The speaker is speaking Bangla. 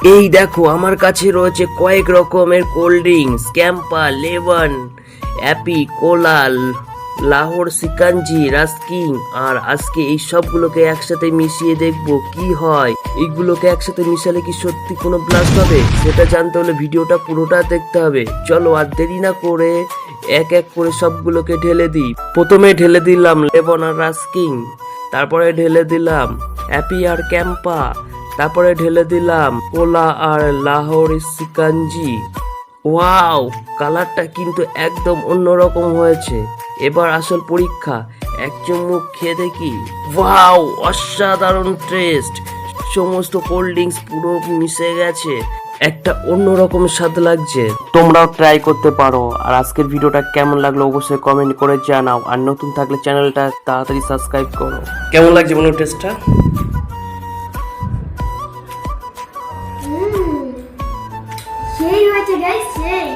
এই দেখো আমার কাছে রয়েছে কয়েক রকমের cold drinks, Campa, lemon, Appy, কোলাল, লাহোর সিকাঞ্জি, রাস্কিং। আর আজকে এই সবগুলোকে একসাথে মিশিয়ে দেখবো কি হয়। এইগুলোকে একসাথে মিশালে কি সত্যি কোনো ব্লাস্ট হবে? সেটা জানতে হলে ভিডিওটা পুরোটা দেখতে হবে। চলো আর দেরি না করে এক এক করে সবগুলোকে ঢেলে দিই। প্রথমে ঢেলে দিলাম লেমন আর রাস্কিং, তারপরে ঢেলে দিলাম অ্যাপি আর ক্যাম্পা, তারপরে ঢেলে দিলাম কোলা আর লাহোর সিকাঞ্জি। ওয়াও, কালারটা কিন্তু একদম অন্যরকম হয়েছে। এবার আসল পরীক্ষা, এক চুমুক খেয়ে দেখি। ওয়াও, অসাধারণ টেস্ট। সমস্ত কোল্ড ড্রিঙ্কস পুরো মিশে গেছে, একটা অন্যরকম স্বাদ লাগছে। তোমরাও ট্রাই করতে পারো। আর আজকের ভিডিওটা কেমন লাগলো অবশ্যই কমেন্ট করে জানাও। আর নতুন থাকলে চ্যানেলটা তাড়াতাড়ি সাবস্ক্রাইব করো। কেমন লাগছে বলো টেস্টটা? সেই হয়েছে গাইস, সেই